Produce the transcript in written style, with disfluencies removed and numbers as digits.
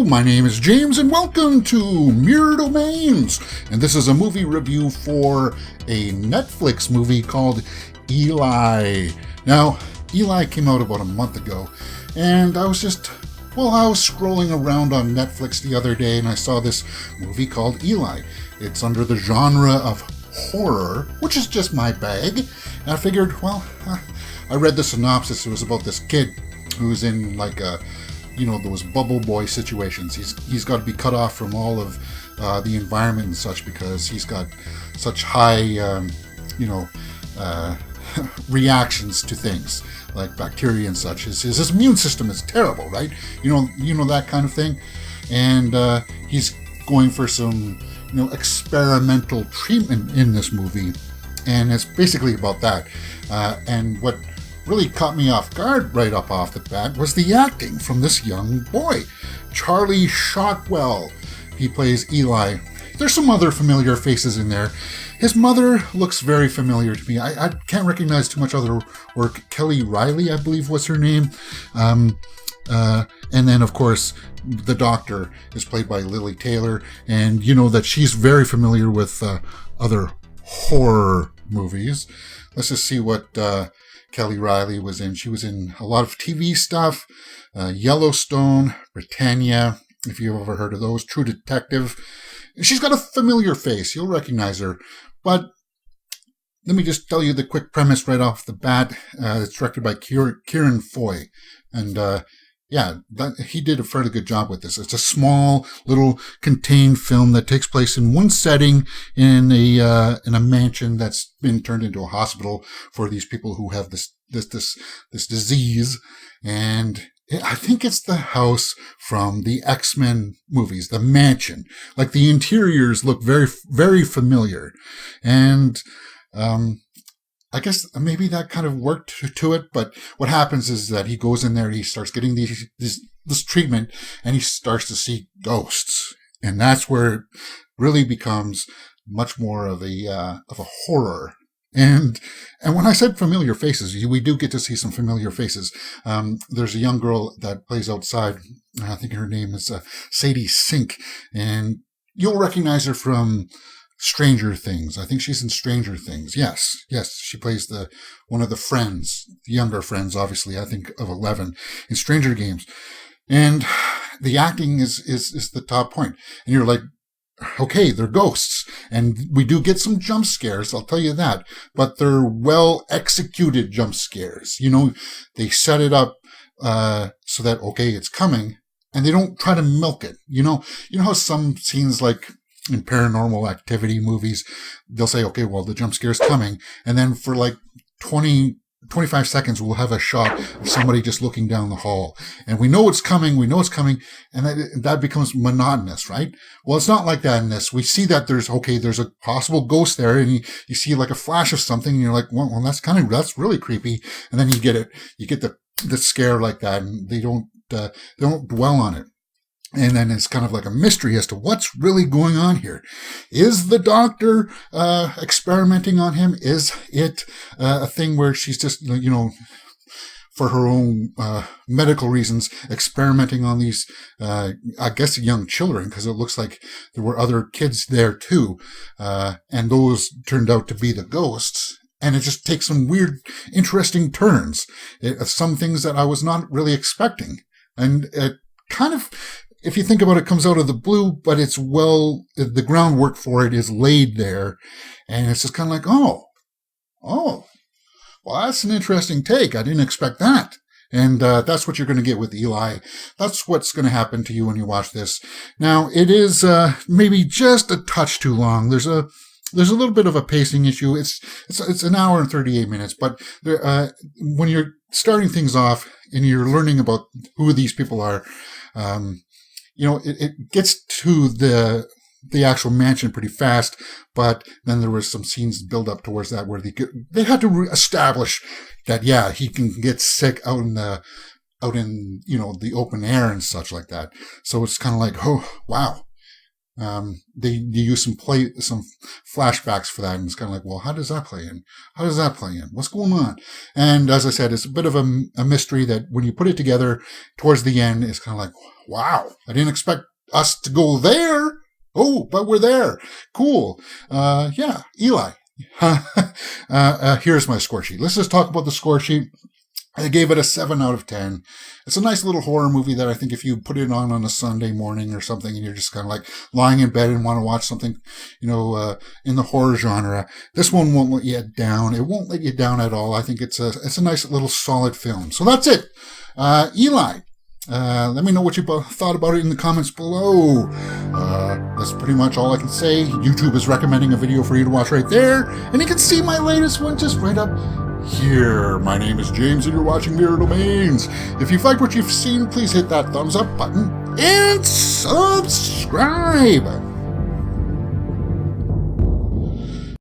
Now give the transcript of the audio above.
Hello, my name is James, and welcome to Mirror Domains. And this is a movie review for a Netflix movie called Eli. Now, Eli came out about a month ago, and I was scrolling around on Netflix the other day, and I saw this movie called Eli. It's under the genre of horror, which is just my bag. And I figured, I read the synopsis. It was about this kid who's in those bubble boy situations. He's got to be cut off from all of the environment and such because he's got such high, reactions to things like bacteria and such. His immune system is terrible, right? You know that kind of thing. And he's going for some, experimental treatment in this movie, and it's basically about that. And what really caught me off guard right up off the bat was the acting from this young boy, Charlie Shotwell. He plays Eli. There's some other familiar faces in there. His mother looks very familiar to me. I can't recognize too much other work. Reilly, I believe was her name. And then, of course, the doctor is played by Lily Taylor. And you know that she's very familiar with other horror movies. Let's just see what Reilly was in. She was in a lot of TV stuff. Yellowstone, Britannia, if you've ever heard of those. True Detective. She's got a familiar face. You'll recognize her. But let me just tell you the quick premise right off the bat. It's directed by Ciaran Foy. And he did a fairly good job with this. It's a small, little, contained film that takes place in one setting in a mansion that's been turned into a hospital for these people who have this disease. And I think it's the house from the X-Men movies, the mansion. Like the interiors look very, very familiar. And I guess maybe that kind of worked to it, but what happens is that he goes in there, he starts getting this treatment, and he starts to see ghosts. And that's where it really becomes much more of a horror. And when I said familiar faces, we do get to see some familiar faces. There's a young girl that plays outside. I think her name is Sadie Sink, and you'll recognize her from Stranger Things. I think she's in Stranger Things. Yes. She plays one of the friends, the younger friends, obviously, I think of 11 in Stranger Games. And the acting is the top point. And you're like, okay, they're ghosts. And we do get some jump scares, I'll tell you that. But they're well executed jump scares. They set it up so that, okay, it's coming. And they don't try to milk it. You know how some scenes like in Paranormal Activity movies, they'll say, okay, well, the jump scare's coming. And then for like 25 seconds, we'll have a shot of somebody just looking down the hall. And we know it's coming. And that becomes monotonous, right? Well, it's not like that in this. We see that there's a possible ghost there, and you see like a flash of something, and you're like, well, that's really creepy. And then you get the scare like that, and they don't dwell on it. And then it's kind of like a mystery as to what's really going on here. Is the doctor experimenting on him? Is it a thing where she's just, for her own medical reasons, experimenting on these, I guess, young children, because it looks like there were other kids there too. And those turned out to be the ghosts. And it just takes some weird, interesting turns. Some things that I was not really expecting. And it kind of, if you think about it, comes out of the blue, but the groundwork for it is laid there. And it's just kind of like, oh, well, that's an interesting take. I didn't expect that. And that's what you're going to get with Eli. That's what's going to happen to you when you watch this. Now, it is maybe just a touch too long. There's a little bit of a pacing issue. It's an hour and 38 minutes, but when you're starting things off and you're learning about who these people are, it gets to the actual mansion pretty fast, but then there was some scenes build up towards that where they had to establish that, he can get sick out in the open air and such like that. So it's kind of like, oh, wow. they use some flashbacks for that, and it's kind of like, well, how does that play in? How does that play in? What's going on? And as I said, it's a bit of a mystery that when you put it together towards the end, it's kind of like, wow, I didn't expect us to go there. Oh, but we're there. Cool. Yeah, Eli. Here's my score sheet. Let's just talk about the score sheet. I gave it a 7 out of 10. It's a nice little horror movie that I think if you put it on a Sunday morning or something and you're just kind of like lying in bed and want to watch something, in the horror genre, this one won't let you down. It won't let you down at all. I think it's a nice little solid film. So that's it. Eli, let me know what you thought about it in the comments below. That's pretty much all I can say. YouTube is recommending a video for you to watch right there. And you can see my latest one just right up here. My name is James and you're watching Mirror Domains. If you've liked what you've seen, please hit that thumbs up button and subscribe.